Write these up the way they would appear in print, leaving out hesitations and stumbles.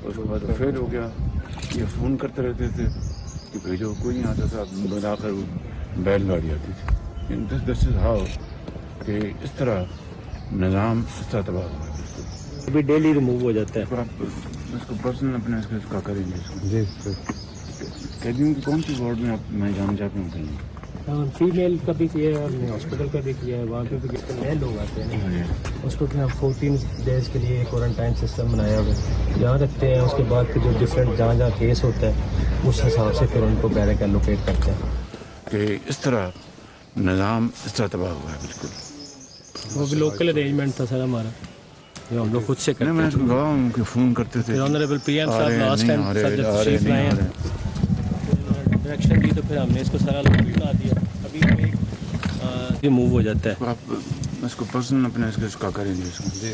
اس کے بعد فیل ہو گیا. یہ فون کرتے رہتے تھے کہ بھیجو، کوئی نہیں آتا تھا. بنا کر بیل گاڑی آتی تھی. دس از ہاؤ کہ اس طرح نظام اس طرح تباہ ہوا ہے. ابھی ڈیلی ریموو ہو جاتا ہے. آپ اس کو پرسنل اپنے اس کا کریں گے اس کو. جی سر. قیدیوں کی کون سی وارڈ میں آپ میں جانا چاہتا ہوں کہیں؟ فیمیل کا بھی کیا ہے، ہم نے ہاسپٹل کا بھی کیا ہے. وہاں پہ بھی نئے لوگ آتے ہیں اس کو کہ ہم 14 ڈیز کے لیے کوارنٹائن سسٹم بنایا ہوا ہے. یہاں رکھتے ہیں. اس کے بعد جو ڈفرینٹ جہاں جہاں کیس ہوتا ہے اس حساب سے پھر ان کو بیرک ایلوکیٹ کرتے ہیں. کہ اس طرح نظام اس طرح تباہ ہوا ہے. بالکل وہ بھی لوکل ارینجمنٹ تھا سر ہمارا، جو ہم لوگ خود سے کرتے ہیں. میں گواہ ہوں کہ فون کرتے تھے. آنریبل پی ایم صاحب لاسٹ ٹائم سب جب تشریف لائے ہیں ڈائریکشن دی تو پھر ہم نے اس کو سارا بنا دیا. ابھی ریموو ہو جاتا ہے. آپ اس کو پرسنل اپنے اس کا کریں گے اس کو. جی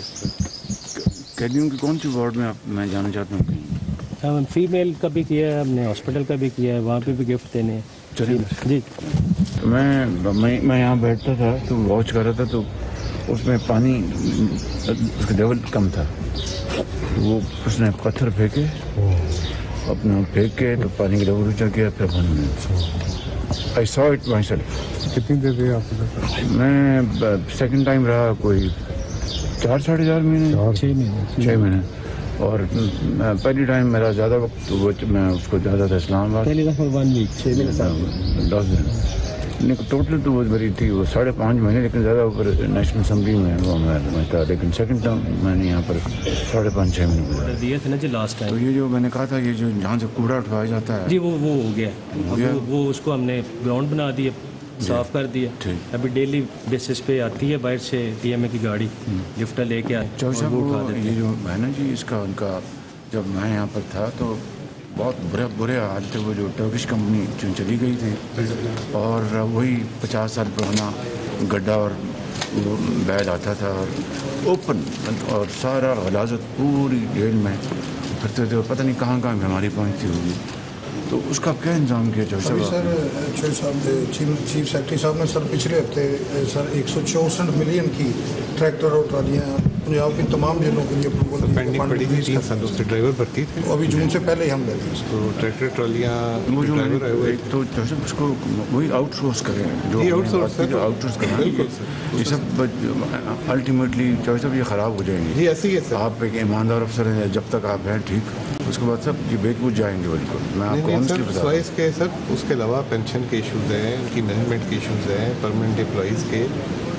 قیدیوں کی کون سی وارڈ میں آپ میں جانا چاہتا ہوں کہیں؟ ہم فیمیل کا بھی کیا ہے، ہم نے ہاسپٹل کا بھی کیا ہے. وہاں پہ بھی گفٹ دینے ہیں. چلیے. جی میں یہاں بیٹھتا تھا تو واچ کر رہا تھا تو اس میں پانی اس کا لیول کم تھا. وہ اس نے پتھر پھینکے، اپنا پھینک کے تو پانی کا لیول اونچا کیا. پھر آئی سا اٹ مائی سیلف. کتنی دیر رہے آپ؟ میں سیکنڈ ٹائم رہا کوئی 4-4.5 مہینے، 6 مہینے. اور پہلی ٹائم میرا زیادہ وقت وہ میں اس کو جاتا تھا اسلام آباد. پہلی دفعہ 1 ویک 6 مہینے 10 دن. ٹوٹل تو وہ میری تھی وہ 5.5 مہینے، لیکن زیادہ اوپر نیشنل اسمبلی میں وہ میں تھا. لیکن سیکنڈ ٹائم میں نے یہاں پر 5.5-6 مہینے گزارے دیے تھے نا جی لاسٹ ٹائم. تو یہ جو میں نے کہا تھا یہ جو جہاں سے کوڑا اٹھوایا جاتا ہے جی وہ ہو گیا. وہ اس کو ہم نے گراؤنڈ بنا دیا، صاف کر دیا. ابھی ڈیلی بیسس پہ آتی ہے باہر سے ڈی ایم اے کی گاڑی، لفٹر لے کے آتی. یہ جو ہے نا جی اس کا ان کا جب میں یہاں پر تھا تو بہت برے حال تھے. وہ جو ٹرکش کمپنی چلی گئی تھی اور وہی 50 سال پرانا گڈھا اور وہ بیل آتا تھا اور اوپن اور سارا غلاظت پوری جیل میں پھرتے تھے. پتہ نہیں کہاں کہاں بیماری پہنچتی ہوگی. تو اس کا کیا انتظام کیا چوہدری ابھی سر چوہدری صاحب چیف سیکرٹری صاحب نے سر پچھلے ہفتے سر 164 ملین کی ٹریکٹر اور ٹرالیاں پنجاب کی تمام جیلوں کے لیے اپروول پینڈنگ پڑی تھی. 3 سال اس کے ڈرائیور بھرتی تھے. ابھی جون سے پہلے ہی ہم لے لیں. تو ٹریکٹر ٹرالیاں وہ جو تو اس کو وہی آؤٹ سورس کریں جو آؤٹ سورس کریں. بالکل یہ سب الٹیمیٹلی چوہدری صاحب یہ خراب ہو جائیں گے. جی ایسے ہی ہے سر. آپ ایک ایماندار افسر ہیں، جب تک آپ ہیں ٹھیک، اس کے بعد سب یہ بیچ بوجھ جائیں گے. بالکل میں آپ کو سر سوائس کے سر اس کے علاوہ پینشن کے ایشوز ہیں، ان کی مینجمنٹ کے ایشوز ہیں، پرماننٹ امپلائیز کے.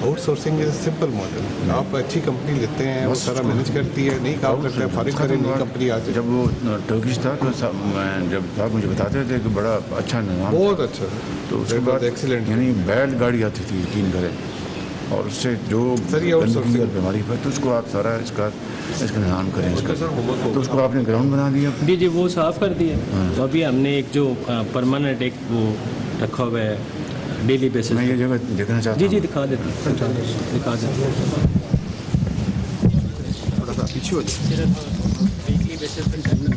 Out sourcing is a simple model. آپ اچھی کمپنی لیتے ہیں، وہ سارا مینیج کرتی ہے، نہیں کام کرتا ہے، فارغ کریں نئی کمپنی آ جائے. جب وہ ٹرکش تھا تو جب آپ مجھے بتاتے تھے کہ بڑا اچھا نظام، بہت اچھا. تو اس کے بعد ایکسیلنٹ، یعنی بیل گاڑی آتی تھی یقین کریں، اور اس سے جو گندگی اور بیماری پر تو اس کو آپ سارا اس کا نظام کریں. تو اس کو آپ نے گراؤنڈ بنا دیا. جی وہ صاف کر دیا. تو ابھی ہم نے ایک جو پرماننٹ ایک وہ رکھا ہوا ہے ڈیلی بیسس. میں یہ جگہ دیکھنا چاہتا ہوں. جی دکھا دیتے تھوڑا سا پیچھے ہو جائے. ویکلی بیسس پہ کرنا.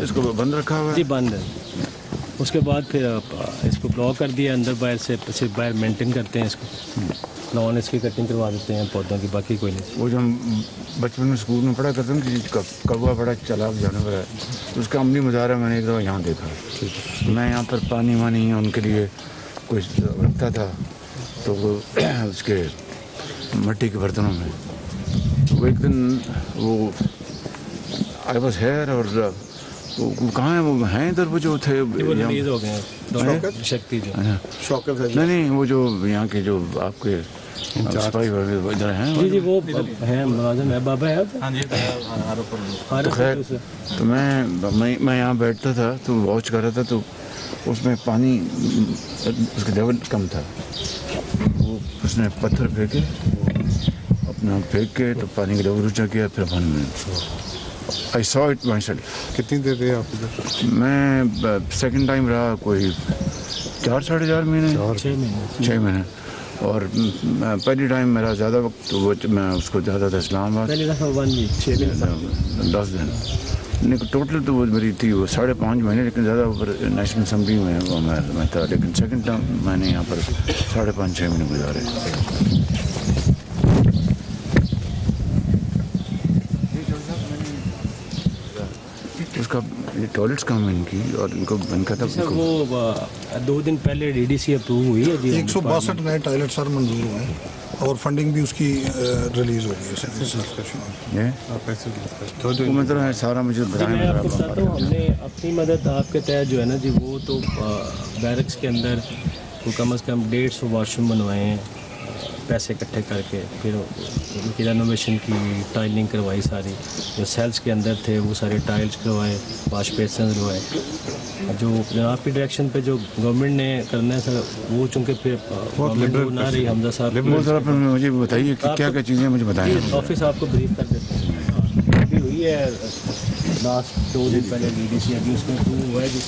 اس کو بند رکھا ہوا ہے. جی بند ہے. اس کے بعد پھر اس کو بلاک کر دیا اندر باہر سے، صرف باہر مینٹین کرتے ہیں اس کو. لان اس کی کٹنگ کروا دیتے ہیں پودوں کی، باقی کوئی نہیں. وہ جو ہم بچپن میں اسکول میں پڑھا کرتے ہیں کہ کوا بڑا چلاک جانور ہے، تو اس کا عملی مظاہرہ میں نے ایک دفعہ یہاں دیکھا. میں یہاں پر پانی وانی ان کے لیے کچھ رکھتا تھا تو وہ اس کے مٹی کے برتنوں میں. وہ ایک دن وہ آئی واز ہیئر اور وہ کہاں ہیں، وہ ہیں ادھر وہ جو تھے ریلیز ہو گئے ہیں شکتی جو نہیں وہ جو یہاں کے جو آپ کے سپاہی ادھر ہیں. جی وہ ہیں ملازم ہے بابا ہے. تو خیر تو میں یہاں بیٹھتا تھا تو واچ کر رہا تھا تو اس میں پانی اس کا لیول کم تھا. وہ اس نے پتھر پھینکے، اپنا پھینک کے تو پانی کا لیول اونچا کیا. پھر آئی سا اٹ مائی سیلف. کتنی دیر رہے آپ ادھر؟ میں سیکنڈ ٹائم رہا کوئی 4-4.5 مہینے 6 مہینے. اور پہلی ٹائم میرا زیادہ وقت وہ میں اس کو جاتا تھا اسلام آباد. پہلی دفعہ 1 ویک 6 مہینے 10 دن. नहीं, टोटल तो वो मेरी थी वो 5.5 महीने, लेकिन ज़्यादा ऊपर नेशनल असम्बली में वो मैं था, लेकिन सेकंड टर्म मैंने यहाँ पर 5.5-6 महीने गुजारे। उसका ये टॉयलेट्स काम है इनकी, और इनको इनका था सर वो 2 दिन पहले DDC अप्रूव हुई है जी। 162 नए टॉयलेट सर मंजूर हुए हैं और फंडिंग भी उसकी रिलीज हो गई है सर। ये वो मतलब है सारा मुझे जी मैं आपको बताता हूँ, हमने अपनी मदद आपके तहत जो है ना जी, वो तो बैरक्स के अंदर को कम से कम 150 वॉशरूम बनवाए हैं पैसे इकट्ठे करके, फिर उनकी रेनोवेशन की, टाइलिंग करवाई सारी, जो सेल्स के अंदर थे वो सारे टाइल्स करवाए, वाश बेसिन करवाए। जो जनाब की डायरेक्शन पे जो गवर्नमेंट ने करना है सर, वो चूँकि फिर गवर्नमेंट ना रही, हमजा साहब वो ज़रा मुझे बताइए कि क्या क्या चीज़ें मुझे बताएं। ऑफिस आपको ब्रीफ कर देते हैं। अभी हुई है लास्ट 2 दिन पहले DDC, अभी उसमें अप्रूव हुआ है जी।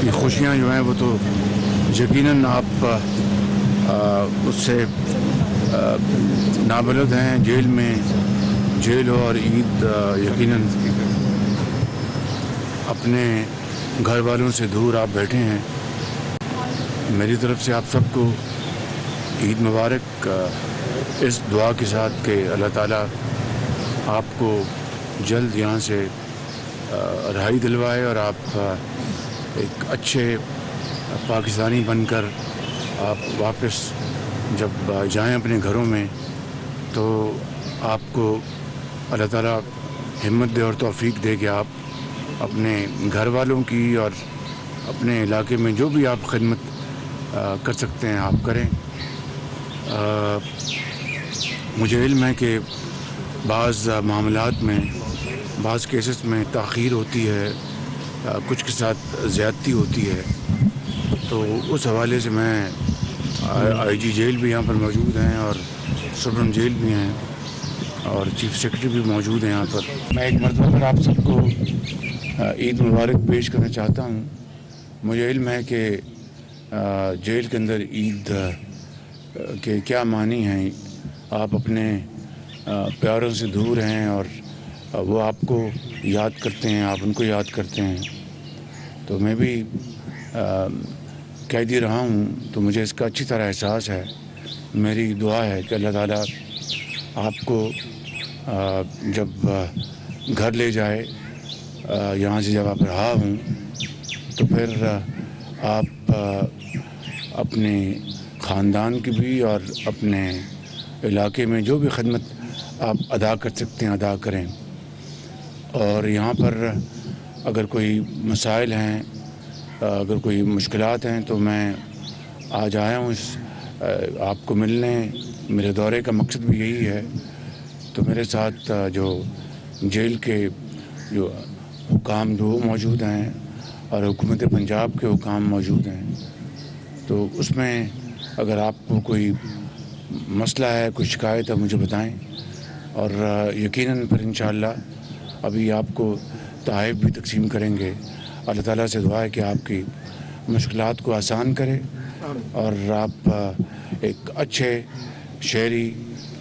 ये खुशियाँ जो हैं वो तो यकीनन आप उससे नाबलद हैं। जेल और ईद यकीनन अपने घर वालों से दूर आप बैठे हैं। मेरी तरफ से आप सबको ईद मुबारक, इस दुआ के साथ कि अल्लाह ताला आपको जल्द यहाँ से रहाई दिलवाए और आप एक अच्छे पाकिस्तानी बनकर आप वापस जब जाएं अपने घरों में, तो आपको अल्लाह ताला हिम्मत दे और तौफीक दे कि आप अपने घर वालों की और अपने इलाके में जो भी आप खिदमत कर सकते हैं आप करें। मुझे इल्म है कि बाज़ मामलात में, बाज़ केसेस में ताख़ीर होती है, कुछ के साथ ज़्यादती होती है, तो उस हवाले से मैं IG जेल भी यहाँ पर मौजूद हैं और सुब्रन जेल भी हैं और चीफ सेक्रेटरी भी मौजूद हैं यहाँ पर। मैं एक मरतबा पर आप सबको ईद मुबारक पेश करना चाहता हूँ। मुझे इल्म है कि जेल के अंदर ईद के क्या मानी हैं। आप अपने प्यारों से दूर हैं और वो आपको याद करते हैं, आप उनको याद करते हैं। तो मैं भी कैदी रहा हूँ, तो मुझे इसका अच्छी तरह एहसास है। मेरी दुआ है कि अल्लाह ताला आपको जब घर ले जाए, यहाँ से जब आप रहा हूँ, तो फिर आप अपने ख़ानदान की भी और अपने इलाके में जो भी खिदमत आप अदा कर सकते हैं अदा करें। और यहाँ पर अगर कोई मसाइल हैं, अगर कोई मुश्किलात हैं, तो मैं आज आया हूँ आपको मिलने। मेरे दौरे का मकसद भी यही है। तो मेरे साथ जो जेल के जो हुकाम जो मौजूद हैं और हुकूमत पंजाब के हुकाम मौजूद हैं, तो उसमें अगर आपको कोई मसला है, कोई शिकायत है, मुझे बताएं। और यकीनन फिर इंशाअल्लाह अभी आपको तोहफ़े भी तकसीम करेंगे। अल्लाह ताला से दुआ है कि आपकी मुश्किलात को आसान करे और आप एक अच्छे शहरी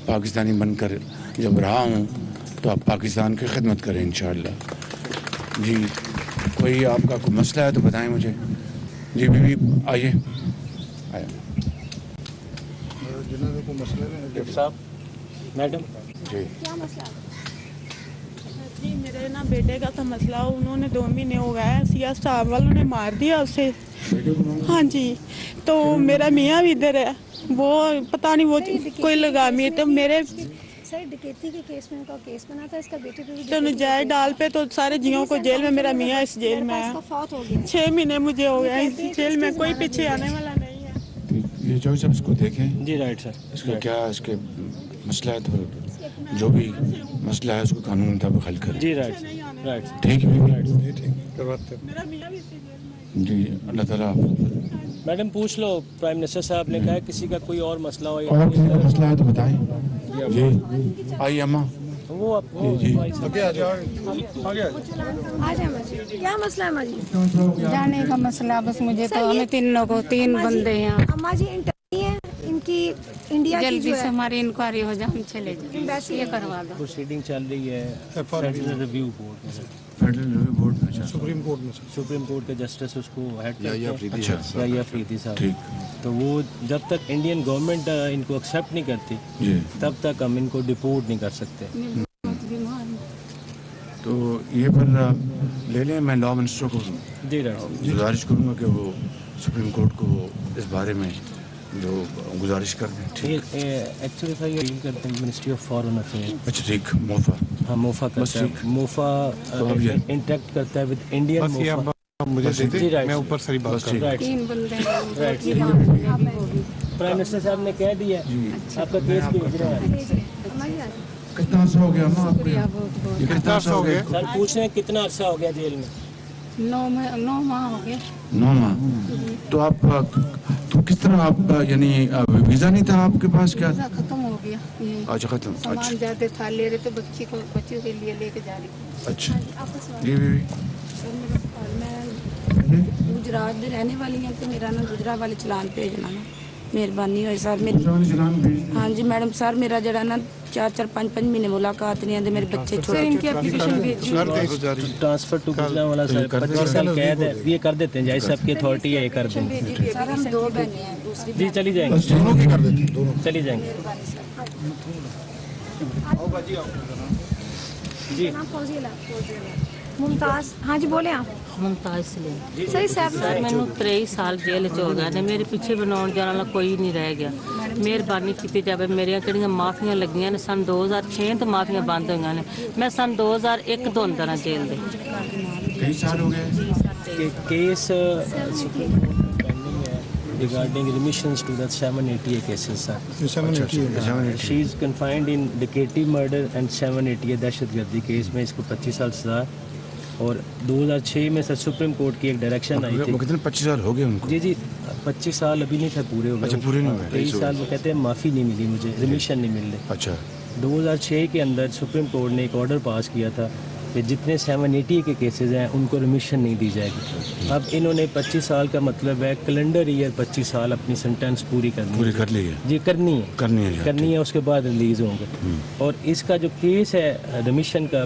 पाकिस्तानी बनकर जब रहा हूँ, तो आप पाकिस्तान की खिदमत करें इंशाअल्लाह। जी, कोई आपका कोई मसला है तो बताएं मुझे। जी बीबी आइए। साहब मैडम जी क्या मसला जी? मेरे ना बेटे का था मसला, उन्होंने 2 महीने हो गए, सिया साहब वालों ने मार दिया उसे। हाँ जी, तो मेरा मियाँ भी इधर है, वो पता नहीं वो कोई लगामी है। तो मेरे सर डकैती के केस में उनका केस बना था, इसका बेटे पे भी तो नजायज डाल पे तो सारे जियों को जेल में, मेरा मियाँ इस जेल में है। फौत हो गया। 6 महीने मुझे हो गया इस जेल में, कोई पीछे आने वाला नहीं है। ये जो सब इसको देखें, जी राइट सर। इसका क्या इसके मसला है, तो जो भी मसला है उसको कानून मुताबिक हल करें। जी राइट राइट। ठीक है। ठीक करवाते हैं। मेरा मियाँ भी इसी जेल में है। जी अल्लाह ताला। मैडम पूछ लो, प्राइम मिनिस्टर साहब ने कहा है किसी का कोई और मसला हो और किसी का मसला है तो बताएं जी। आई अम्मा वो आपको जी। आ जाए माजी, क्या मसला है माजी? जाने का मसला बस मुझे तो, हमें तीनों को 3 बंदे हैं। अम्मा जी इंटरव्यू है इनकी, इंडिया की जल्दी जो से है हमारी इंक्वायरी हो जाए, हम चले जाए, एम्बेसी ये करवा दो। प्रोसीडिंग चल रही है फेडरल रिव्यू कोर्ट में सर, फेडरल रिव्यू बोर्ड में। अच्छा सुप्रीम कोर्ट में सर। सुप्रीम कोर्ट के जस्टिस उसको हेड करते हैं, अच्छा या अफरीदी साहब। ठीक तो वो जब तक इंडियन गवर्नमेंट इनको एक्सेप्ट नहीं करती जी। तब तक हम इनको डिपोर्ट नहीं कर सकते। तो ये पर ले लें, मैं लॉ मिनिस्टर को जी डॉक्टर साहब। गुजारिश करूँगा कि वो सुप्रीम कोर्ट को इस बारे में जो गुजारिश कर दें। ठीक एक्चुअली सर ये डील करते हैं मिनिस्ट्री ऑफ फॉरेन अफेयर। अच्छा ठीक मोफा हाँ मोफा बस करता है, ठीक। मोफा तो अब ये- इंटरेक्ट करता है विद इंडियन बस ये मोफा। आप मुझे दे जी, दें, right. मैं ऊपर सारी बात बस कर ठीक। राइट 3 बंदे हैं, राइट ये बात होगी। प्राइम मिनिस्टर साहब ने कह दिया आपका केस भेज रहे हैं। अम्मा जी आ जाए। कितना अर्सा हो गया अम्मा आपको? शुक्रिया बहुत बहुत। ये कितना अर्सा हो गया? सर पूछ रहे हैं कितना अरसा हो गया जेल में? 9 माह हो गए। 9 माह। तो आप तो किस तरह आप यानी वीज़ा नहीं था आपके पास क्या? वीज़ा खत्म हो गया, ये अच्छा खत्म। सामान अच्छा जाते था ले रहे थे, बच्चों के लिए लेके जा रही थी। अच्छा आपका सवाल। जी बीवी सर मेरा सवाल, मैं गुजरात में रहने वाली हूँ तो मेरा ना गुजरात वाले चलान भेजना ना मेहरबानी होई सर मेरी। हाँ जी मैडम सर मेरा जरा ना 4-4 5-5 महीने मुलाकात नहीं आते, मेरे बच्चे सर छोटे इनकी एप्लीकेशन भेजी। ट्रांसफर टू गुजरात वाला सर 25 साल कैद है, ये कर देते हैं, जैसे सबकी अथॉरिटी है ये कर देंगे। सर हम 2 बहनें हैं, दूसरी जी चली जाएंगे, दोनों की कर देते हैं, दोनों। चली जाएंगे जी। नाम फौजिला मुमताज। हाँ जी बोले आप। ਮੁਮਤਾਜ਼ ਸਲੀਮ सही साहब ਸਰ ਮੈਨੂੰ 23 ਸਾਲ ਜੇਲ੍ਹ 'ਚ ਹੋ ਗਏ ਨੇ, ਮੇਰੇ ਪਿੱਛੇ ਬਣਾਉਣ ਜਾਣ ਵਾਲਾ ਕੋਈ ਨਹੀਂ ਰਹਿ ਗਿਆ। ਮਿਹਰਬਾਨੀ ਕੀਤੀ ਜਾਵੇ, ਮੇਰੀਆਂ ਜਿਹੜੀਆਂ ਮਾਫੀਆਂ ਲੱਗੀਆਂ ਨੇ ਸਨ 2006 ਤੋਂ ਮਾਫੀਆਂ ਬੰਦ ਹੋਈਆਂ ਨੇ, ਮੈਂ ਸਨ 2001 ਤੋਂ ਅੰਦਰ ਹਾਂ ਜੇਲ੍ਹ ਦੇ। कई साल हो गए? केस pending है regarding remissions to that 780 cases sir. ये 780 है। She is confined in डकैती मर्डर एंड 780 दहशतगर्दी केस में इसको 25 साल सजा। और 2006 में सर सुप्रीम कोर्ट की एक डायरेक्शन आई वो थी। कितने 25 साल हो गए उनको? जी जी 25 साल अभी नहीं था पूरे हो गए। अच्छा, पूरे नहीं हुए। 23 साल वो कहते हैं माफ़ी नहीं मिली मुझे, रिमिशन नहीं मिल रही। अच्छा 2006 के अंदर सुप्रीम कोर्ट ने एक ऑर्डर पास किया था कि जितने 780 के केसेस हैं उनको रिमिशन नहीं दी जाएगी। अब इन्होंने 25 साल का मतलब है कैलेंडर ईयर 25 साल अपनी सेंटेंस पूरी करनी पूरी है। कर ली है? जी करनी है करनी है उसके बाद रिलीज़ होंगे। और इसका जो केस है रिमिशन का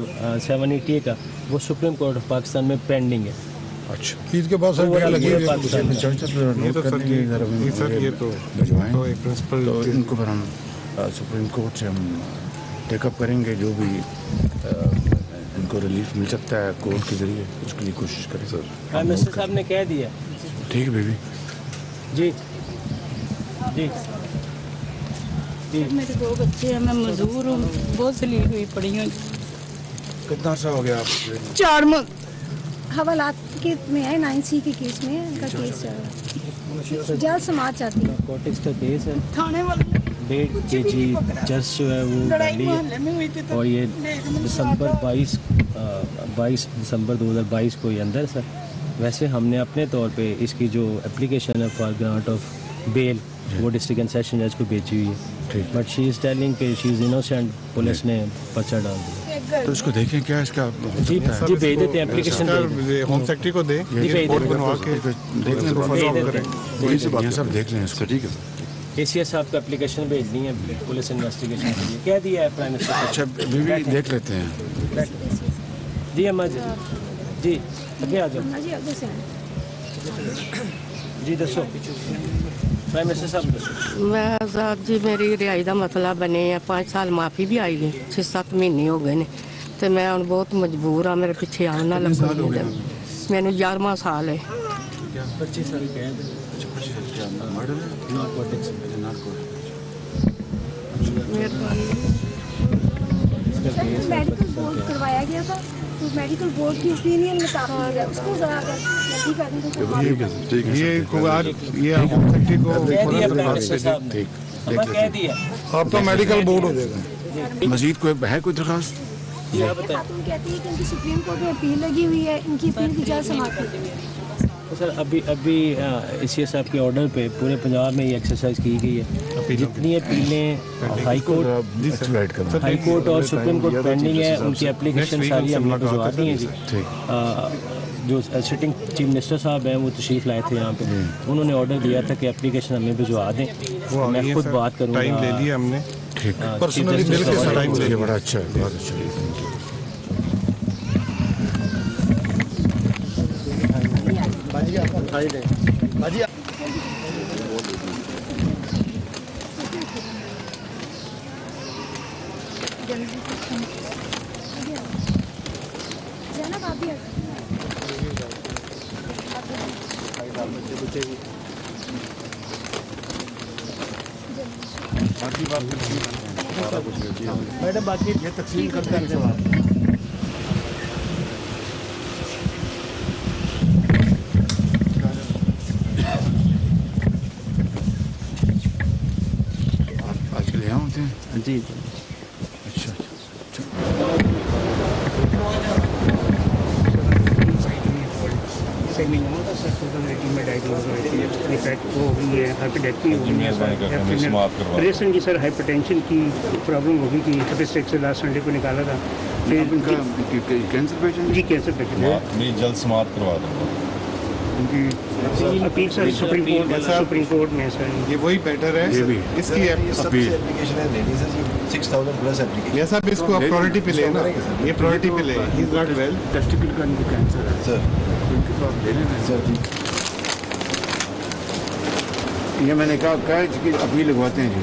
780 का वो सुप्रीम कोर्ट ऑफ पाकिस्तान में पेंडिंग है। अच्छा ईद के बाद सर डेढ़ लगी हुई है। पाकिस्तान में। ये तो सर ये तो भिजवाएं तो एक प्रिंसिपल तो इनको पर हम सुप्रीम कोर्ट से हम टेकअप करेंगे, जो भी इनको रिलीफ मिल सकता है कोर्ट के जरिए उसके लिए कोशिश करें सर। प्राइम मिनिस्टर साहब ने कह दिया। ठीक है बेबी। जी जी जी मेरे 2 बच्चे हैं, मैं मजदूर हूँ, बहुत जलील हुई पड़ी हूँ। कितना अर्सा हो गया आप? 4 माह हवालात के में है 9C के केस में इनका केस चल रहा है। जल्द समाज चाहती है। नारकोटिक्स का केस है, थाने वाले 1.5 kg चर्च जो है वो गाड़ी है। में हुई थी तो और ये दिसंबर 22 दिसंबर 2022 को ये अंदर सर। वैसे हमने अपने तौर पे इसकी जो एप्लीकेशन है फॉर ग्रांट ऑफ बेल वो डिस्ट्रिक्ट एंड सेशन जज को भेजी हुई है, बट शी इज़ टेलिंग कि शी इज़ इनोसेंट। पुलिस ने पर्चा डाल दिया। तो इसको देखें क्या इसका हो जी सकता है? जी भेज देते हैं एप्लीकेशन भेज देते हैं। होम सेक्रेटरी को दे, जी, भेज रिपोर्ट देते हैं। बनवा के देख लें भेज देते हैं। ये सब देख लें इसको। ठीक है ACS साहब को एप्लीकेशन भेजनी है पुलिस इन्वेस्टिगेशन के लिए, कह दिया है प्राइम मिनिस्टर साहब। अच्छा बीबी देख लेते हैं। जी अम्मा जी जी आगे आ जाओ हाँ जी अब से जी दसो प्राइम मिनिस्टर साहब दसो। मैं साहब जी मेरी रिहाई का मसला बने है, 5 साल माफ़ी भी आई है, 6-7 महीने हो गए ने, तो मैं हूँ बहुत मजबूर हाँ, मेरे पीछे आना लग मैंने 11वां साल है। 25 साल कैद है। सर मेडिकल बोर्ड करवाया गया था तो मेडिकल बोर्ड की ओपिनियन में ताकि उसको ज़रा अगर जल्दी कर दें तो ये को आज ये होम सेक्रेटरी को कह दिया प्राइम मिनिस्टर साहब ने, अब कह दिया। आपका मेडिकल बोर्ड हो जाएगा। मजीद कोई है कोई दरखास्त? जी आप बताएं। खातून कहती है कि इनकी सुप्रीम कोर्ट में अपील लगी हुई है, इनकी अपील की जल्द समाप्त की। तो सर अभी एसीएस साहब के ऑर्डर पे पूरे पंजाब में ये एक्सरसाइज की गई है। जितनी अपीलें हाई कोर्ट और सुप्रीम कोर्ट पेंडिंग है, उनकी एप्लीकेशन सारी हमने भिजवा दी हैं जी। जो सिटिंग चीफ मिनिस्टर साहब हैं वो तशरीफ़ लाए थे यहाँ पे, उन्होंने ऑर्डर दिया था कि एप्लीकेशन हमें भिजवा दें। मैं खुद बात करूँगा, टाइम ले लिया हमने, पर्सनली मिल के टाइम ले लिया। बड़ा अच्छा है, बहुत अच्छा। मैडम बाकी ये तकसीम करते हैं आप। आजकल यहाँ होते हैं जी। अच्छा रेसन की सर हाइपरटेंशन की प्रॉब्लम होगी कि हेपेटाइटिस से लास्ट संडे को निकाला था। फिर कैंसर पेशेंट जी कैंसर पेशेंट नहीं, जल्द समाप्त करवा दूँगा। अपील सर सुप्रीम कोर्ट में सर ये वही बेटर है। इसकी एप्लीकेशन है लेनी सर 6000 प्लस एप्लीकेशन। ये सब इसको प्रायोरिटी पे ले ना, ये प्रायोरिटी पे ले। He is not well, testicle का इनको कैंसर है सर, उनके तो आप ले लेना सर। ये मैंने कहा कि अपील लगवाते हैं जी।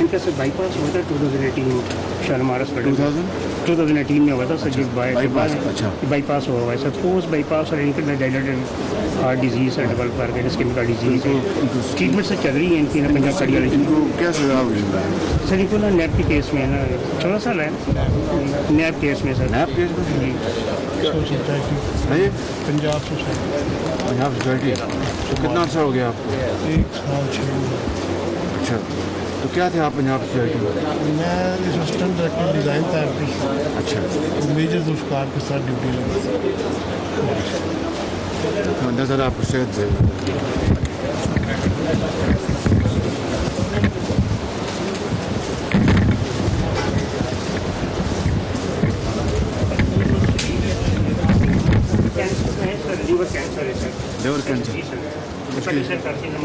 इनका सर बाईपास हुआ था 2018 में शालमार हॉस्पिटल 2018 में हुआ था सर। बाईपास अच्छा बाईपास हुआ है सर। पोस्ट बाईपास और इनके डायलिटेड हार्ट डिजीज है, डेवलप कर गए स्किन का डिजीज है। ट्रीटमेंट से चल रही है इनकी ना पंजाब कड़ी वाली। इनको क्या सजा हुई है सर? इनको ना नैब के केस में है ना 14 साल है नैब केस में सर। नैब केस में जी है पंजाब सोसाइटी। पंजाब सोसाइटी। तो कितना अर्सा हो गया आपको? 1 साल 6 महीने। अच्छा, तो क्या थे आप पंजाब सोसाइटी में? मैं असिस्टेंट डायरेक्टर डिज़ाइन थेरेपी। अच्छा, मेजर जुल्फ़कार के साथ ड्यूटी लगी। तो नज़र आपको सेहत दे। लिवर कैंसर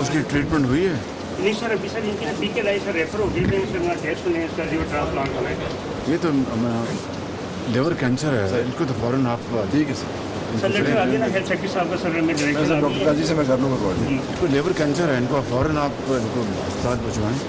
उसकी ट्रीटमेंट हुई है? नहीं सर, अभी सर इनकी पी के लाई सर रेफर हो गई थे सर, टेस्ट होने इसका लिवर ट्रांसप्लांट होना है। ये तो लिवर कैंसर है, इनको तो फौरन आप ठीक है सर। सर लेटर आ गया ना हेल्थ सेक्रेटरी साहब का सर, मैं डायरेक्टर सर डॉक्टर काजी से मैं कर लूँगा कॉल। इनको लिवर कैंसर है, इनको फौरन आप इनको साथ भिजवाएं।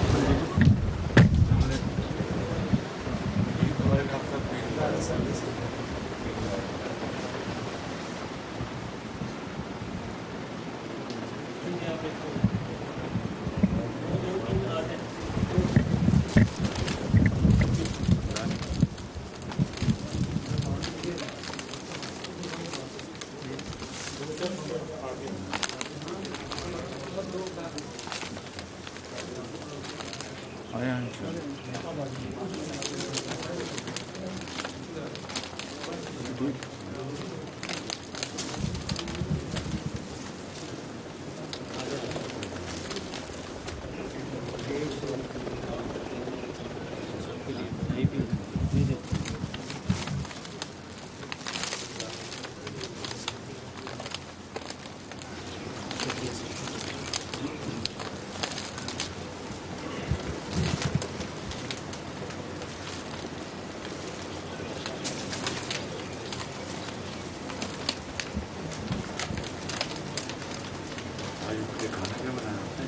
आया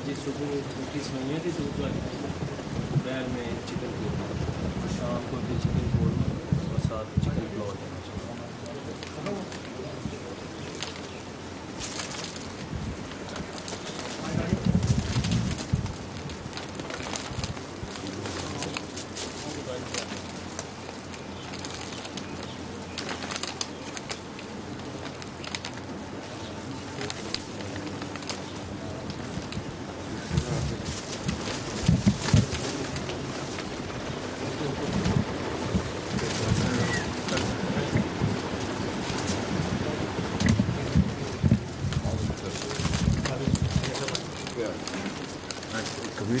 जी सुबह रोटी सेवइयाँ थी दूध वाली, दोपहर में चिकन कोरमा, शाम को भी चिकन कोरमा और साथ चिकन पुलाव देना चाहिए।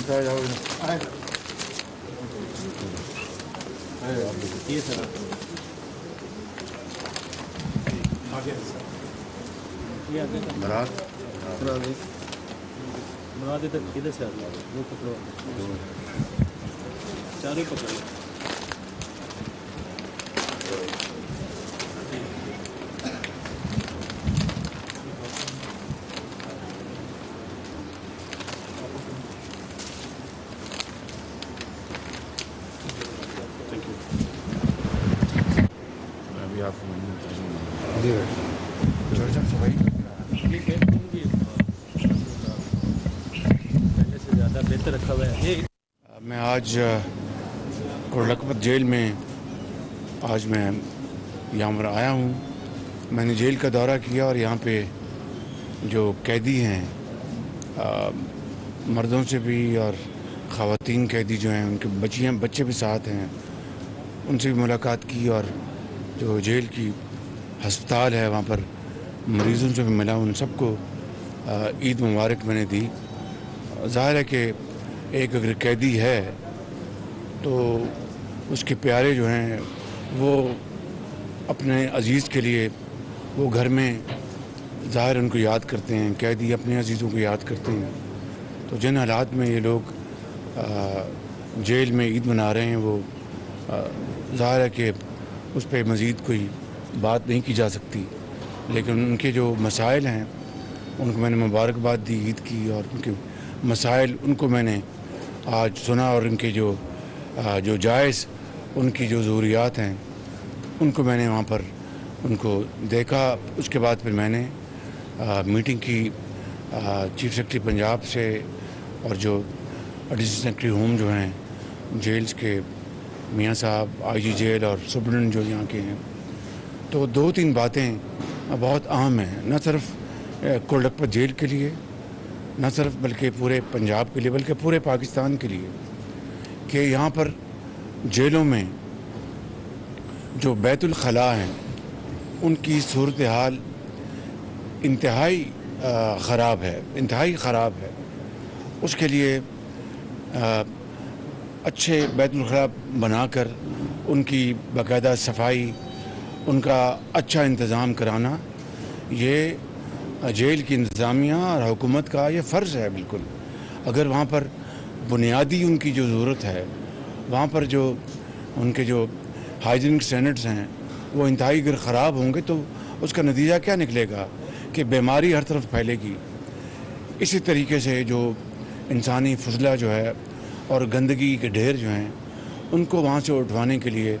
ये सर ये आगे बारात बना दे तक किधर से आ गया वो पकड़ो चारों पकड़ो अभी आप जी पहले से ज़्यादा बेहतर रखा हुआ है ये मैं आज कोटलखपत जेल में आज मैं यहाँ पर आया हूँ। मैंने जेल का दौरा किया और यहाँ पे जो कैदी हैं मर्दों से भी और ख़वातीन कैदी जो हैं उनके बच्चे भी साथ हैं, उनसे भी मुलाकात की और जो जेल की हस्पताल है वहाँ पर मरीज़ों से भी मिला, उन सबको ईद मुबारक मैंने दी। ज़ाहिर है कि एक अगर कैदी है तो उसके प्यारे जो हैं वो अपने अजीज़ के लिए वो घर में ज़ाहिर उनको याद करते हैं, कैदी अपने अजीज़ों को याद करते हैं। तो जिन हालात में ये लोग जेल में ईद मना रहे हैं वो ज़ाहिर है कि उस पर मज़ीद कोई बात नहीं की जा सकती, लेकिन उनके जो मसाइल हैं उनको मैंने मुबारकबाद दी ईद की, और उनके मसाइल उनको मैंने आज सुना और उनके जो जायज़ उनकी जो ज़रूरियात हैं उनको मैंने वहाँ पर उनको देखा। उसके बाद फिर मैंने मीटिंग की चीफ सेक्रेटरी पंजाब से और जो एडिशनल सेक्रेटरी होम जो हैं जेल्स के मियाँ साहब आईजी जेल और सुप्रिटेंडेंट जो यहाँ के हैं। तो 2-3 बातें बहुत अहम हैं, न सिर्फ कोटलखपत जेल के लिए, न सिर्फ बल्कि पूरे पंजाब के लिए, बल्कि पूरे पाकिस्तान के लिए, कि यहाँ पर जेलों में जो बैतुल खला हैं उनकी सूरत हाल इंतहाई ख़राब है। उसके लिए अच्छे बैतुल खला बनाकर उनकी बाकायदा सफाई, उनका अच्छा इंतज़ाम कराना, ये जेल की इंतज़ामिया और हुकूमत का ये फ़र्ज़ है बिल्कुल। अगर वहाँ पर बुनियादी उनकी जो ज़रूरत है, वहाँ पर जो उनके जो हाइजीनिक स्टैंडर्ड्स हैं वो इंतहाई अगर ख़राब होंगे तो उसका नतीजा क्या निकलेगा कि बीमारी हर तरफ फैलेगी। इसी तरीके से जो इंसानी फजला जो है और गंदगी के ढेर जो हैं उनको वहाँ से उठवाने के लिए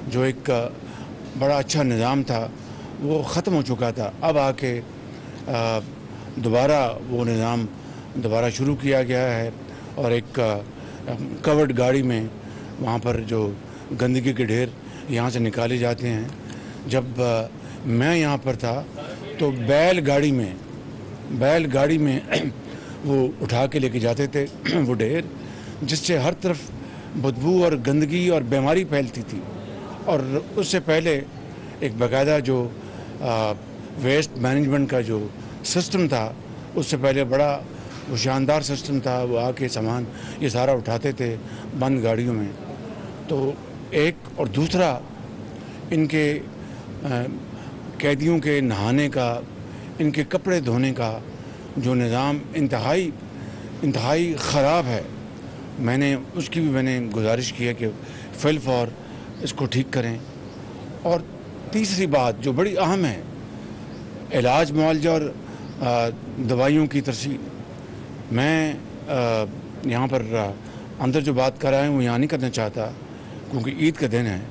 जो एक बड़ा अच्छा निज़ाम था वो ख़त्म हो चुका था। अब आके दोबारा वो निज़ाम दोबारा शुरू किया गया है और एक कवर्ड गाड़ी में वहाँ पर जो गंदगी के ढेर यहाँ से निकाले जाते हैं। जब मैं यहाँ पर था तो बैलगाड़ी में वो उठा के लेके जाते थे वो ढेर, जिससे हर तरफ बदबू और गंदगी और बीमारी फैलती थी। और उससे पहले एक बाकायदा जो वेस्ट मैनेजमेंट का जो सिस्टम था, उससे पहले बड़ा वो शानदार सिस्टम था। वो आके सामान ये सारा उठाते थे बंद गाड़ियों में। तो एक और दूसरा, इनके कैदियों के नहाने का, इनके कपड़े धोने का जो निज़ाम इंतहाई ख़राब है। मैंने उसकी भी मैंने गुजारिश की है कि फिलफौर इसको ठीक करें। और तीसरी बात जो बड़ी अहम है, इलाज मुआवजा और दवाइयों की तरसीह। मैं यहाँ पर अंदर जो बात कर रहा हूँ वो यहाँ नहीं करना चाहता क्योंकि ईद का दिन है।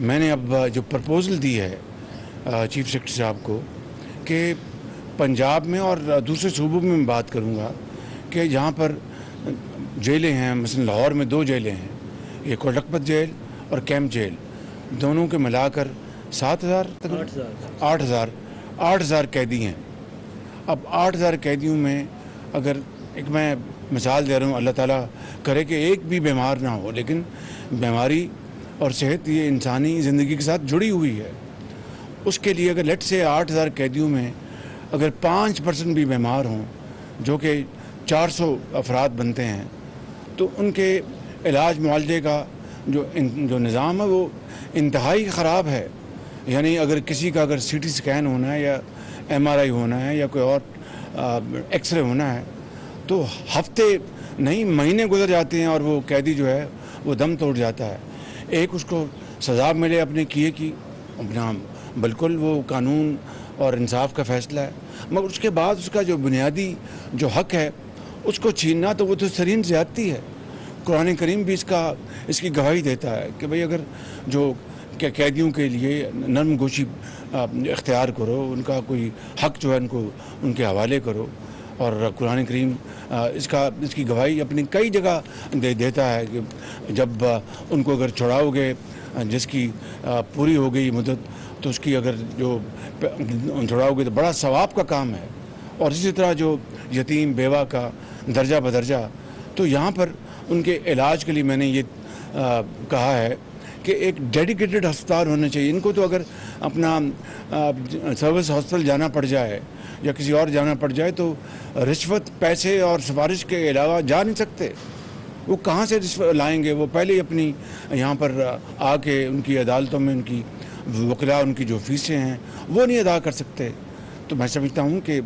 मैंने अब जो प्रपोज़ल दी है चीफ सेक्रेटरी साहब को कि पंजाब में और दूसरे सूबों में मैं बात करूँगा कि जहाँ पर जेलें हैं, मसलन लाहौर में 2 जेलें हैं, ये कोटलखपत जेल और कैंप जेल, दोनों के मिलाकर 8,000 कैदी हैं। अब 8,000 कैदियों में अगर एक मैं मिसाल दे रहा हूँ, अल्लाह ताला करे कि एक भी बीमार ना हो, लेकिन बीमारी और सेहत ये इंसानी ज़िंदगी के साथ जुड़ी हुई है। उसके लिए अगर लेट से 8,000 कैदियों में अगर 5% भी बीमार हों, जो कि 400 अफराद बनते हैं, تو ان کے علاج معالجے کا جو نظام ہے وہ انتہائی خراب ہے. یعنی اگر کسی کا اگر سی ٹی اسکین ہونا ہے یا ایم آر آئی ہونا ہے یا کوئی اور ایکس رے ہونا ہے تو ہفتے نہیں مہینے گزر جاتے ہیں اور وہ قیدی جو ہے وہ دم توڑ جاتا ہے. ایک اس کو سزا ملے اپنے کیے کی اپنا بالکل وہ قانون اور انصاف کا فیصلہ ہے, مگر اس کے بعد اس کا جو بنیادی جو حق ہے اس کو چھیننا تو وہ تو سرین زیادتی ہے. قرآن کریم بھی اس کی گواہی دیتا ہے کہ بھئی اگر جو قیدیوں کے لیے نرم گوشی اختیار کرو, ان کا کوئی حق جو ہے ان کے حوالے کرو. اور قرآن کریم اس کی گواہی اپنی کئی جگہ دیتا ہے کہ جب ان کو اگر چھڑاؤ گے جس کی پوری ہو گئی مدت تو اس کی اگر جو چھڑاؤ گے تو بڑا ثواب کا کام ہے. اور اسی طرح جو یتیم بیوہ کا درجہ بدرجہ, تو یہاں پر ان کے علاج کے لیے میں نے یہ کہا ہے کہ ایک ڈیڈیکیٹڈ ہسپتال ہونا چاہیے. ان کو تو اگر اپنا سروس ہاسپٹل جانا پڑ جائے یا کسی اور جانا پڑ جائے تو رشوت پیسے اور سفارش کے علاوہ جا نہیں سکتے. وہ کہاں سے رشوت لائیں گے؟ وہ پہلے ہی اپنی یہاں پر آ کے ان کی عدالتوں میں ان کی وکلاء ان کی جو فیسیں ہیں وہ نہیں ادا کر سکتے. تو میں سمجھتا ہوں کہ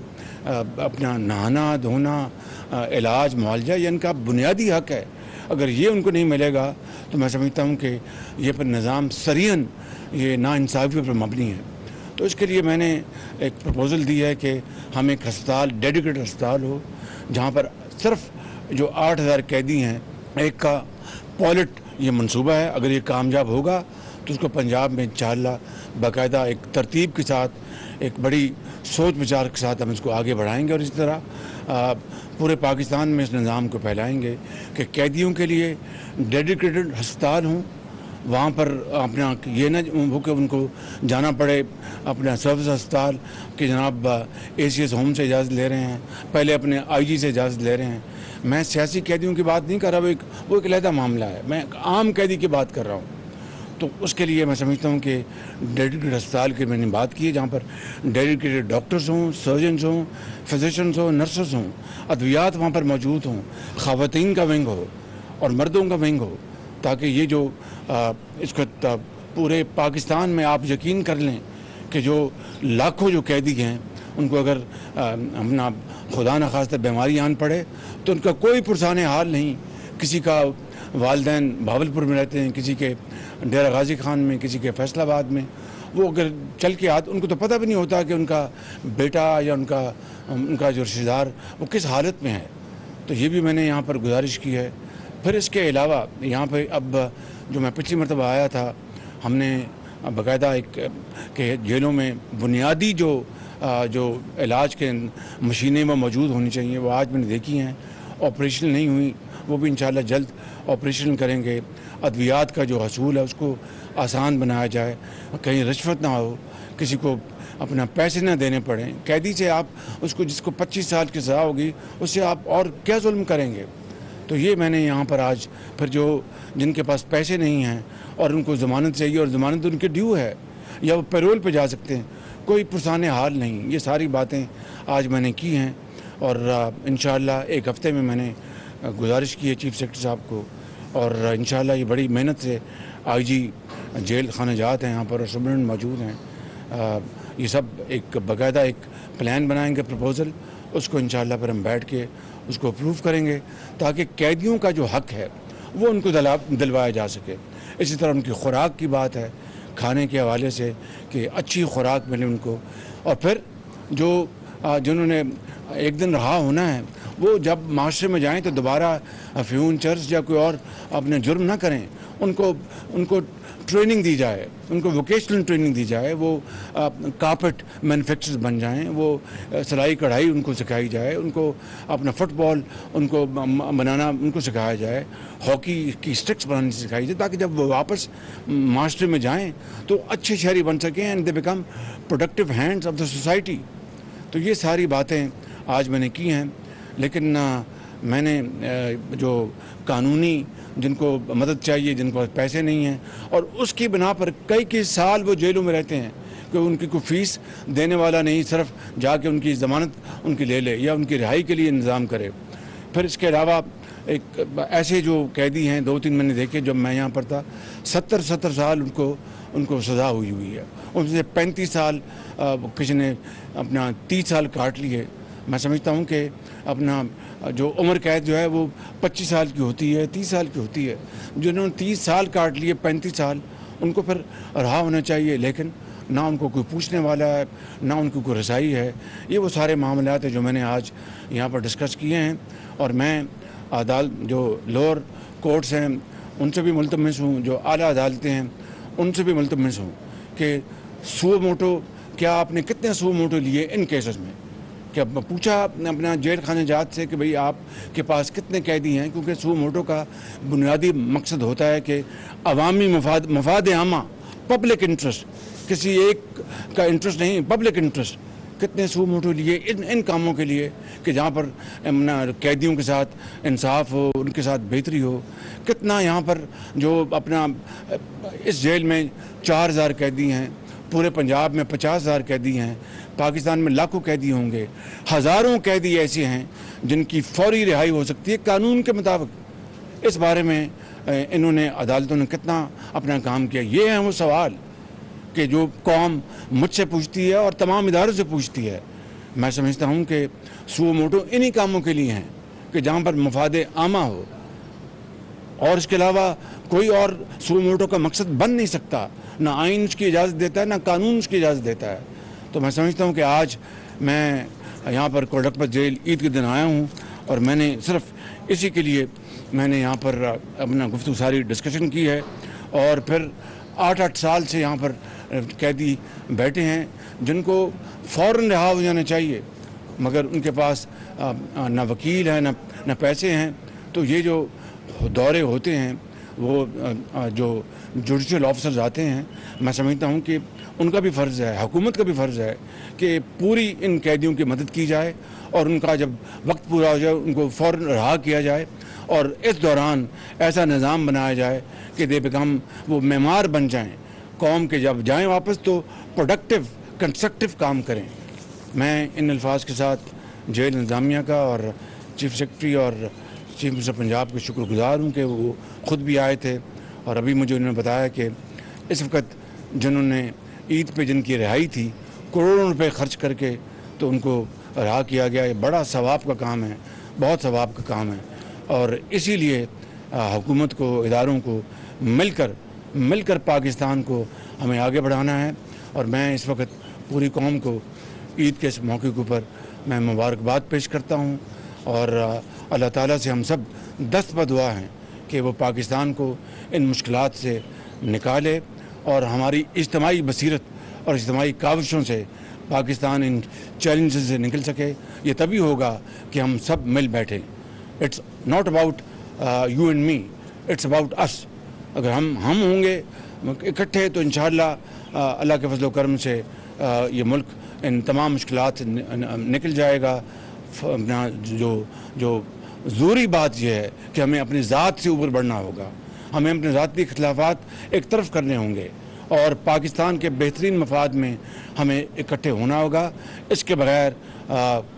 اپنا نہانا دھونا علاج معالجہ یہ ان کا بنیادی حق ہے. اگر یہ ان کو نہیں ملے گا تو میں سمجھتا ہوں کہ یہ پر نظام سریعاً یہ ناانصافی پر مبنی ہے. تو اس کے لیے میں نے ایک پروپوزل دی ہے کہ ہم ایک ہسپتال ڈیڈیکیٹڈ ہسپتال ہو جہاں پر صرف جو 8,000 قیدی ہیں ایک کا پائلٹ یہ منصوبہ ہے. اگر یہ کامیاب ہوگا تو اس کو پنجاب میں انشاءاللہ باقاعدہ ایک ترتیب کے ساتھ ایک بڑی سوچ بچار کے ساتھ ہم اس کو آگے بڑھائیں گے اور اسی طرح پورے پاکستان میں اس نظام کو پھیلائیں گے کہ قیدیوں کے لیے ڈیڈیکیٹڈ ہسپتال ہوں. وہاں پر اپنا یہ نہ ہو کہ ان کو جانا پڑے اپنا سروس ہسپتال کہ جناب اے سی ایس ہوم سے اجازت لے رہے ہیں, پہلے اپنے آئی جی سے اجازت لے رہے ہیں. میں سیاسی قیدیوں کی بات نہیں کر رہا, وہ ایک علیحدہ معاملہ ہے. میں عام قیدی کی بات کر رہا ہوں. تو اس کے لیے میں سمجھتا ہوں کہ ڈیڈیکیٹڈ ہسپتال کی میں نے بات کی ہے جہاں پر ڈیڈیکیٹڈ ڈاکٹرز ہوں, سرجنز ہوں, فزیشنز ہوں, نرسز ہوں, ادویات وہاں پر موجود ہوں, خواتین کا ونگ ہو اور مردوں کا ونگ ہو, تاکہ یہ جو اس کو پورے پاکستان میں آپ یقین کر لیں کہ جو لاکھوں جو قیدی ہیں ان کو اگر اپنا خدا نخواستہ بیماری آن پڑے تو ان کا کوئی پرسان حال نہیں. کسی کا والدین بھاولپور میں رہتے ہیں, کسی کے ڈیرہ غازی خان میں, کسی کے فیصل آباد میں. وہ اگر چل کے ان کو تو پتہ بھی نہیں ہوتا کہ ان کا بیٹا یا ان کا جو رشتہ دار وہ کس حالت میں ہے. تو یہ بھی میں نے یہاں پر گزارش کی ہے. پھر اس کے علاوہ یہاں پہ اب جو میں پچھلی مرتبہ آیا تھا ہم نے باقاعدہ ایک کہ جیلوں میں بنیادی جو علاج کے مشینیں وہ موجود ہونی چاہیے وہ آج میں نے دیکھی ہیں. آپریشن نہیں ہوئی, وہ بھی انشاءاللہ جلد آپریشن کریں گے. ادویات کا جو حصول ہے اس کو آسان بنایا جائے, کہیں رشوت نہ ہو, کسی کو اپنا پیسے نہ دینے پڑیں. قیدی سے آپ اس کو جس کو 25 سال کی سزا ہوگی اس سے آپ اور کیا ظلم کریں گے. تو یہ میں نے یہاں پر آج پھر جن کے پاس پیسے نہیں ہیں اور ان کو ضمانت چاہیے اور ضمانت ان کے ڈیو ہے یا وہ پیرول پہ جا سکتے ہیں, کوئی پرسان حال نہیں. یہ ساری باتیں آج میں نے کی ہیں اور انشاءاللہ ایک ہفتے میں نے گزارش کی ہے چیف سیکرٹری صاحب کو اور انشاءاللہ یہ بڑی محنت سے آئی جی جیل خانہ جات ہیں یہاں پر اور سبرنٹ موجود ہیں. یہ سب ایک باقاعدہ ایک پلان بنائیں گے پروپوزل, اس کو انشاءاللہ پھر ہم بیٹھ کے اس کو اپروو کریں گے تاکہ قیدیوں کا جو حق ہے وہ ان کو دلوایا جا سکے. اسی طرح ان کی خوراک کی بات ہے, کھانے کے حوالے سے کہ اچھی خوراک ملے ان کو. اور پھر جنہوں نے ایک دن رہا ہونا ہے وہ جب معاشرے میں جائیں تو دوبارہ افیون چرس یا کوئی اور اپنے جرم نہ کریں. ان کو ٹریننگ دی جائے, ان کو ووکیشنل ٹریننگ دی جائے, وہ کارپیٹ مینوفیکچرز بن جائیں, وہ سلائی کڑھائی ان کو سکھائی جائے, ان کو اپنا فٹ بال ان کو بنانا ان کو سکھایا جائے, ہاکی کی اسٹکس بنانی سکھائی جائے تاکہ جب وہ واپس معاشرے میں جائیں تو اچھے شہری بن سکیں and they become productive hands of the society. تو یہ ساری باتیں آج میں نے کی ہیں. لیکن میں نے جو قانونی جن کو مدد چاہیے, جن کو پیسے نہیں ہیں اور اس کی بنا پر کئی سال وہ جیلوں میں رہتے ہیں کہ ان کی کوئی فیس دینے والا نہیں, صرف جا کے ان کی ضمانت ان کی لے لے یا ان کی رہائی کے لیے انتظام کرے. پھر اس کے علاوہ एक ऐसे जो कैदी हैं 2-3 मैंने देखे जब मैं यहाँ पर था, 70 साल उनको सज़ा हुई है। उनसे 35 साल किसी ने अपना 30 साल काट लिए। मैं समझता हूँ कि अपना जो उम्र कैद जो है वो 25 साल की होती है, 30 साल की होती है। जिन्होंने 30 साल काट लिए, 35 साल, उनको फिर रहा होना चाहिए, लेकिन ना उनको कोई पूछने वाला है, ना उनको कोई रसाई है। ये वो सारे मामलात हैं जो मैंने आज यहाँ पर डिस्कस किए हैं। और मैं जो लोअर कोर्ट्स हैं उनसे भी मुल्तमस हूँ, जो आला अदालतें हैं उनसे भी मुल्तमस हूँ कि सुओ मोटो, क्या आपने कितने सुओ मोटो लिए इन केसेस में? क्या पूछा अपना जेल खाने जात से कि भाई आपके पास कितने कैदी हैं? क्योंकि सुओ मोटो का बुनियादी मकसद होता है कि अवामी मफाद आमा, पब्लिक इंटरेस्ट, किसी एक का इंटरेस्ट नहीं, पब्लिक इंटरेस्ट। कितने सुओ मोटो लिए इन कामों के लिए कि जहाँ पर कैदियों के साथ इंसाफ हो, उनके साथ बेहतरी हो। कितना यहाँ पर जो अपना इस जेल में 4000 कैदी हैं, पूरे पंजाब में 50,000 कैदी हैं, पाकिस्तान में लाखों कैदी होंगे, हज़ारों कैदी ऐसे हैं जिनकी फौरी रिहाई हो सकती है कानून के मुताबिक। इस बारे में इन्होंने अदालतों ने कितना अपना काम किया? ये है वो सवाल कि जो कौम मुझसे पूछती है और तमाम इदारों से पूछती है। मैं समझता हूँ कि सुओ मोटो इन्हीं कामों के लिए हैं कि जहाँ पर मफादे आमा हो, और इसके अलावा कोई और सुओ मोटो का मकसद बन नहीं सकता। ना आइन उसकी इजाज़त देता है, ना कानून उसकी इजाज़त देता है। तो मैं समझता हूँ कि आज मैं यहाँ पर कोटकपत जेल ईद के दिन आया हूँ और मैंने सिर्फ इसी के लिए मैंने यहाँ पर अपना गुफ्तगू सारी डिस्कशन की है। और फिर 8 साल से यहाँ पर कैदी बैठे हैं जिनको फ़ौरन रिहा हो जाना चाहिए, मगर उनके पास ना वकील है, ना पैसे हैं। तो ये जो दौरे होते हैं वो जो जुडिशल ऑफिसर्स आते हैं, मैं समझता हूँ कि उनका भी फ़र्ज़ है, हुकूमत का भी फ़र्ज़ है कि पूरी इन कैदियों की मदद की जाए और उनका जब वक्त पूरा हो जाए उनको फ़ौरन रिहा किया जाए। और इस दौरान ऐसा निज़ाम बनाया जाए कि दे बिकम वो मेमार बन जाएं कौम के, जब जाएं वापस तो प्रोडक्टिव कंस्ट्रक्टिव काम करें। मैं इन अल्फाज के साथ जेल इंतज़ामिया का और चीफ सेक्रेटरी और चीफ मिनिस्टर पंजाब के शुक्रगुजार हूँ कि वो ख़ुद भी आए थे और अभी मुझे उन्होंने बताया कि इस वक्त जिन्होंने ईद पे जिनकी रिहाई थी करोड़ों रुपए खर्च करके तो उनको रिहा किया गया। ये बड़ा सवाब का काम है, बहुत सवाब का काम है। और इसीलिए हुकूमत को, इदारों को मिलकर पाकिस्तान को हमें आगे बढ़ाना है। और मैं इस वक्त पूरी कौम को ईद के इस मौके के ऊपर मैं मुबारकबाद पेश करता हूँ और अल्लाह ताला से हम सब दस्त बदुआ हैं कि वो पाकिस्तान को इन मुश्किलात से निकाले और हमारी इज्तिमाई बसीरत और इज्तिमाई काविशों से पाकिस्तान इन चैलेंजेस से निकल सके। ये तभी होगा कि हम सब मिल बैठे। It's not about you and me, it's about us. अगर हम होंगे इकट्ठे तो इंशाअल्लाह अल्लाह के फजल करम से ये मुल्क इन तमाम मुश्किलात से निकल जाएगा। अपना जो ज़रूरी बात यह है कि हमें अपनी ज़ात से ऊपर बढ़ना होगा, हमें अपने ज़ाती इख्तिलाफ़ात एक तरफ करने होंगे और पाकिस्तान के बेहतरीन मफाद में हमें इकट्ठे होना होगा। इसके बगैर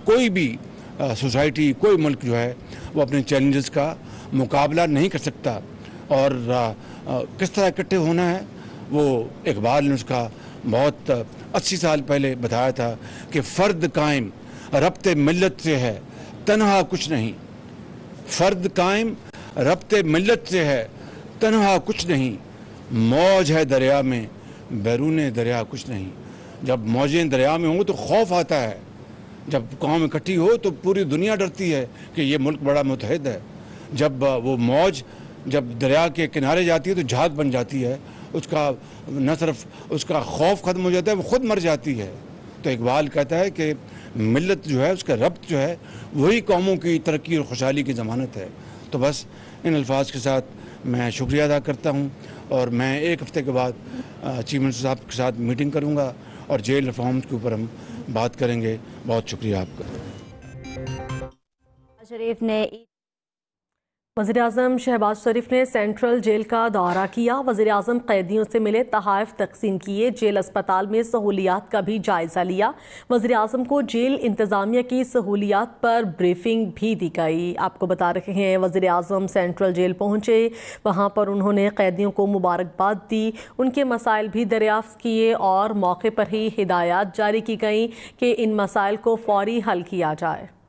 कोई भी सोसाइटी, कोई मुल्क जो है वो अपने चैलेंजेस का मुकाबला नहीं कर सकता। और किस तरह इकट्ठे होना है वो इकबाल ने उसका बहुत 80 साल पहले बताया था कि फ़र्द कायम रब्ते मिल्लत से है, तन्हा कुछ नहीं। फ़र्द कायम रब्ते मिल्लत से है, तन्हा कुछ नहीं। मौज है दरिया में, बैरून दरिया कुछ नहीं। जब मौजें दरिया में हों तो खौफ आता है, जब कौम इकट्ठी हो तो पूरी दुनिया डरती है कि ये मुल्क बड़ा मुतहद है। जब वो मौज जब दरिया के किनारे जाती है तो झाग बन जाती है, उसका न सिर्फ उसका खौफ ख़त्म हो जाता है, वो ख़ुद मर जाती है। तो इकबाल कहता है कि मिल्लत जो है, उसका रब्त जो है, वही कौमों की तरक्की और खुशहाली की ज़मानत है। तो बस इन अल्फाज के साथ मैं शुक्रिया अदा करता हूँ और मैं एक हफ़्ते के बाद चीफ मिनिस्टर साहब के साथ मीटिंग करूँगा और जेल रिफॉर्म्स के ऊपर हम बात करेंगे। बहुत शुक्रिया आपका। शरीफ ने وزیراعظم شہباز شریف نے سینٹرل جیل کا دورہ کیا. وزیراعظم قیدیوں سے ملے، تحائف تقسیم کیے، جیل اسپتال میں سہولیات کا بھی جائزہ لیا. وزیراعظم کو جیل انتظامیہ کی سہولیات پر بریفنگ بھی دی گئی. آپ کو بتا رہے ہیں وزیراعظم سینٹرل جیل پہنچے، وہاں پر انہوں نے قیدیوں کو مبارکباد دی، ان کے مسائل بھی دریافت کیے اور موقع پر ہی ہدایات جاری کی گئیں کہ ان مسائل کو فوری حل کیا جائے.